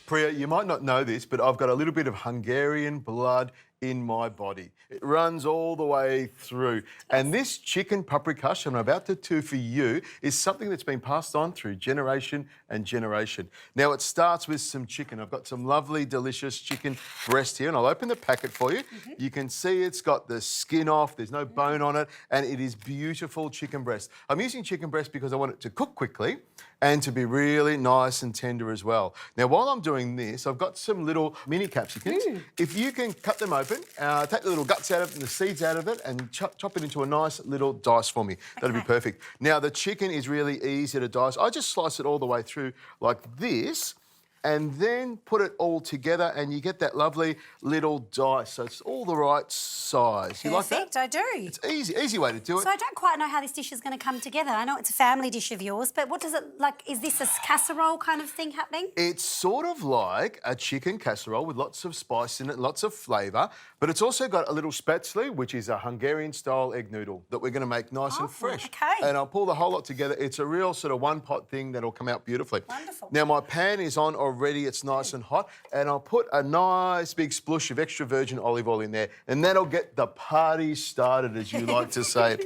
Preeya, you might not know this, but I've got a little bit of Hungarian blood in my body. It runs all the way through. And this chicken paprikash I'm about to do for you is something that's been passed on through generation and generation. Now, it starts with some chicken. I've got some lovely, delicious chicken breast here, and I'll open the packet for you. You can see it's got the skin off, there's no bone on it, and it is beautiful chicken breast. I'm using chicken breast because I want it to cook quickly and to be really nice and tender as well. Now, while I'm doing this, I've got some little mini capsicums. If you can cut them open, take the little guts out of it and the seeds out of it and chop it into a nice little dice for me. That'll be perfect. Now, the chicken is really easy to dice. I just slice it all the way through like this, and then put it all together and you get that lovely little dice. So it's all the right size. You like that? Perfect, I do. It's easy way to do it. So I don't quite know how this dish is going to come together. I know it's a family dish of yours, but what does it, like, is this a casserole kind of thing happening? It's sort of like a chicken casserole with lots of spice in it, lots of flavour, but it's also got a little tzle, which is a Hungarian-style egg noodle that we're going to make nice and fresh. Okay. And I'll pull the whole lot together. It's a real sort of one-pot thing that'll come out beautifully. Wonderful. Now, my pan is on already. It's nice and hot, and I'll put a nice big splush of extra virgin olive oil in there, and that'll get the party started, as you like to say.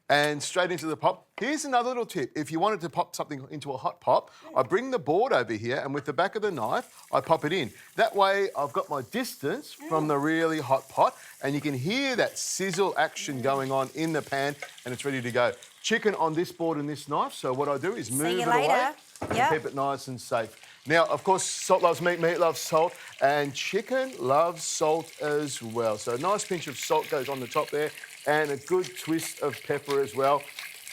And straight into the pot. Here's another little tip. If you wanted to pop something into a hot pot, I bring the board over here, and with the back of the knife, I pop it in. That way, I've got my distance from the really hot pot, and you can hear that sizzle action going on in the pan, and it's ready to go. Chicken on this board and this knife, so what I do is move it away and keep it nice and safe. Now, of course, salt loves meat, meat loves salt, and chicken loves salt as well. So a nice pinch of salt goes on the top there, and a good twist of pepper as well.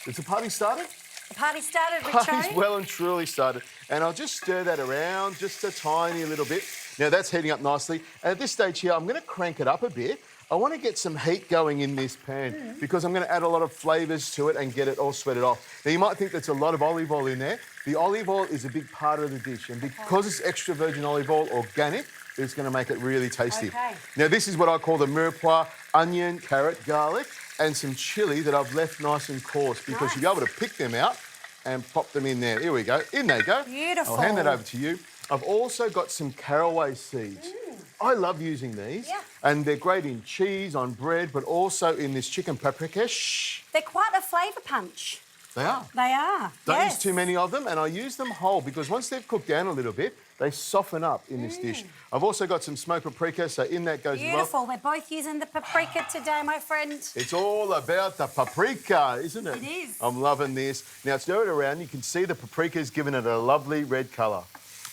Is the party started? The party started, Richo. Party's well and truly started. And I'll just stir that around just a tiny little bit. Now, that's heating up nicely. And at this stage here, I'm going to crank it up a bit. I want to get some heat going in this pan because I'm going to add a lot of flavours to it and get it all sweated off. Now, you might think there's a lot of olive oil in there. The olive oil is a big part of the dish, and because it's extra virgin olive oil, organic, it's going to make it really tasty. Now, this is what I call the mirepoix: onion, carrot, garlic, and some chilli that I've left nice and coarse because you'll be able to pick them out and pop them in there. Here we go. In they go. Beautiful. I'll hand that over to you. I've also got some caraway seeds. I love using these, and they're great in cheese, on bread, but also in this chicken paprikash. They're quite a flavour punch. They are. They are, Don't use too many of them, and I use them whole because once they've cooked down a little bit, they soften up in this dish. I've also got some smoked paprika, so in that goes as well. Beautiful. We're both using the paprika today, my friend. It's all about the paprika, isn't it? It is. I'm loving this. Now, stir it around. You can see the paprika's given it a lovely red colour.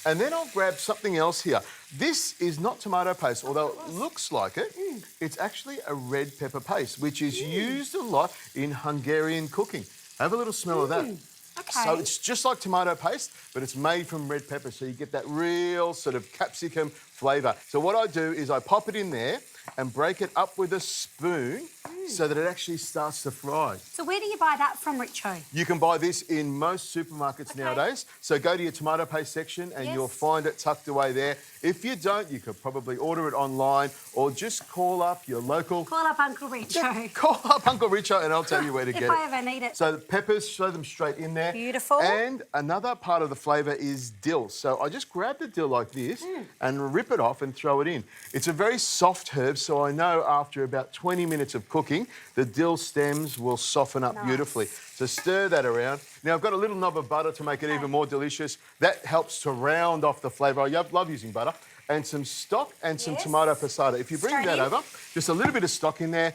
And then I'll grab something else here. This is not tomato paste, although it looks like it. It's actually a red pepper paste, which is used a lot in Hungarian cooking. Have a little smell of that. Okay. So it's just like tomato paste, but it's made from red pepper, so you get that real sort of capsicum flavour. So what I do is I pop it in there and break it up with a spoon so that it actually starts to fry. So where do you buy that from, Richo? You can buy this in most supermarkets nowadays. So go to your tomato paste section and you'll find it tucked away there. If you don't, you could probably order it online or just call up your local... Call up Uncle Richo. Call up Uncle Richo and I'll tell you where to get it. If I ever need it. So the peppers, throw them straight in there. Beautiful. And another part of the flavour is dill. So I just grab the dill like this and rip it off and throw it in. It's a very soft herb, so I know after about 20 minutes of cooking, the dill stems will soften up beautifully. So stir that around. Now, I've got a little knob of butter to make it even more delicious. That helps to round off the flavour. I love using butter. And some stock and some tomato passata. If you bring that over, just a little bit of stock in there,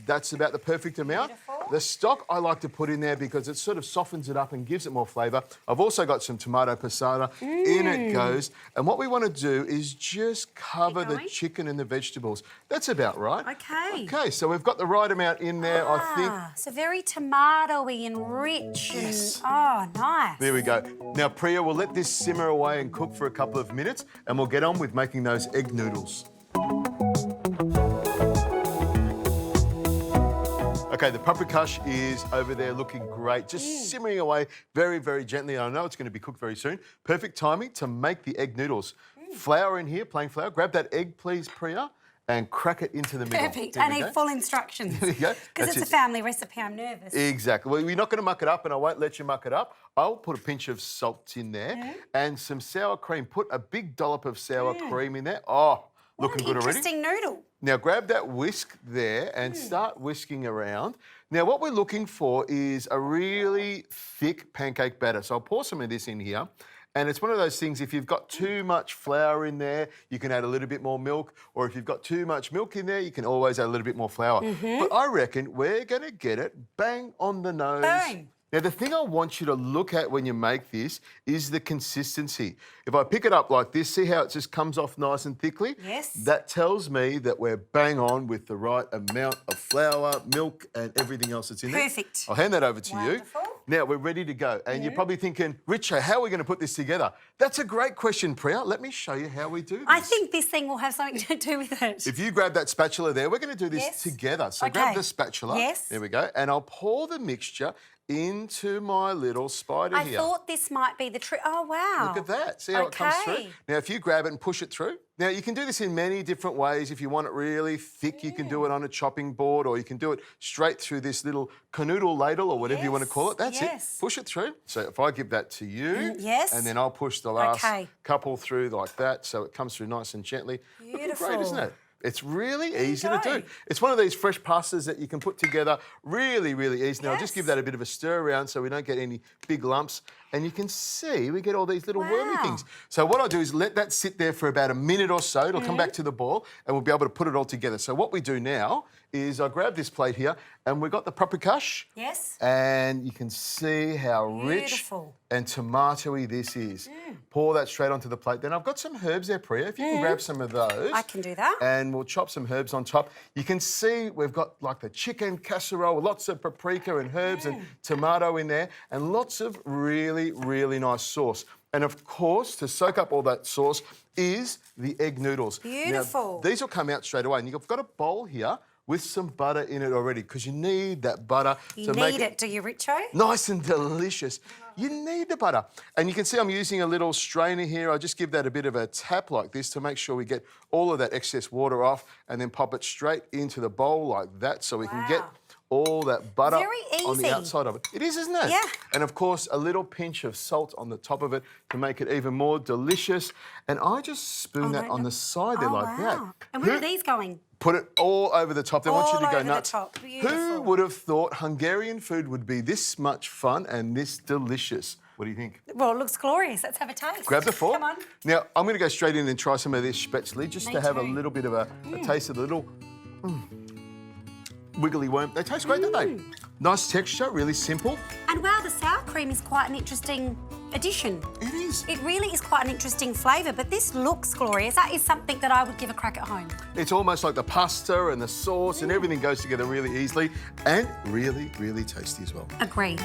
that's about the perfect amount. The stock I like to put in there because it sort of softens it up and gives it more flavour. I've also got some tomato passata. In it goes. And what we want to do is just cover the chicken and the vegetables. That's about right. Okay. Okay, so we've got the right amount in there, I think. So very tomatoey and rich and, oh, nice. There we go. Now, Preeya, we'll let this simmer away and cook for a couple of minutes and we'll get on with making those egg noodles. Okay, the paprikash is over there looking great, just simmering away very, very gently. I know it's going to be cooked very soon. Perfect timing to make the egg noodles. Flour in here, plain flour. Grab that egg, please, Preeya, and crack it into the middle. Perfect. There I we need go. full instructions. There you go. Because That's it's it. a family recipe, I'm nervous. Exactly. Well, you're not going to muck it up, and I won't let you muck it up. I'll put a pinch of salt in there and some sour cream. Put a big dollop of sour cream in there. Oh, looking good already. Interesting noodle. Now grab that whisk there and start whisking around. Now what we're looking for is a really thick pancake batter. So I'll pour some of this in here. And it's one of those things, if you've got too much flour in there, you can add a little bit more milk. Or if you've got too much milk in there, you can always add a little bit more flour. But I reckon we're going to get it bang on the nose. Bang. Now, the thing I want you to look at when you make this is the consistency. If I pick it up like this, see how it just comes off nice and thickly? Yes. That tells me that we're bang on with the right amount of flour, milk, and everything else that's in there. Perfect. I'll hand that over to Wonderful. you. Now, we're ready to go. And you're probably thinking, Richo, how are we going to put this together? That's a great question, Preeya. Let me show you how we do this. I think this thing will have something to do with it. If you grab that spatula there, we're going to do this Yes. together. So Okay. grab the spatula. Yes. There we go. And I'll pour the mixture into my little spider I here. thought this might be the trick. Oh, wow. Look at that. See how it comes through? Okay. Now, if you grab it and push it through. Now, you can do this in many different ways. If you want it really thick, you can do it on a chopping board, or you can do it straight through this little canoodle ladle or whatever you want to call it. That's it. Push it through. So if I give that to you, yes. and then I'll push the last Okay. couple through like that, so it comes through nice and gently. Looking great, Beautiful. isn't it? It's really easy to go. do. It's one of these fresh pastas that you can put together really, really easy. Now, I'll just give that a bit of a stir around so we don't get any big lumps. And you can see we get all these little wormy Wow. things. So what I'll do is let that sit there for about a minute or so. It'll come back to the boil and we'll be able to put it all together. So what we do now is I grab this plate here and we've got the paprikash. Yes. And you can see how rich Beautiful. and tomatoey this is. Pour that straight onto the plate. Then I've got some herbs there, Preeya. If you can grab some of those. I can do that. And we'll chop some herbs on top. You can see we've got like the chicken casserole, lots of paprika and herbs and tomato in there, and lots of really, really nice sauce. And of course, to soak up all that sauce is the egg noodles. Beautiful. Now, these will come out straight away. And you've got a bowl here with some butter in it already, because you need that butter You to make need it, do you, Richo? nice and delicious. You need the butter. And you can see I'm using a little strainer here. I just give that a bit of a tap like this to make sure we get all of that excess water off, and then pop it straight into the bowl like that so we can get Wow. all that butter Very on the easy. outside of it. It is, isn't it? Yeah. And of course, a little pinch of salt on the top of it to make it even more delicious. And I just spoon that on the side there like that. And where are these going? Put it all over the top. They want you to All go over the nuts. top. Who Beautiful. would have thought Hungarian food would be this much fun and this delicious? What do you think? Well, it looks glorious. Let's have a taste. Grab the fork. Come on. Now, I'm going to go straight in and try some of this spätzle just Me to have a too. little bit of a taste of the little wiggly worm. They taste great, don't they? Nice texture, really simple. And wow, the sour cream is quite an interesting addition. It is. It really is quite an interesting flavour, but this looks glorious. That is something that I would give a crack at home. It's almost like the pasta and the sauce and everything goes together really easily and really, really tasty as well. Agree.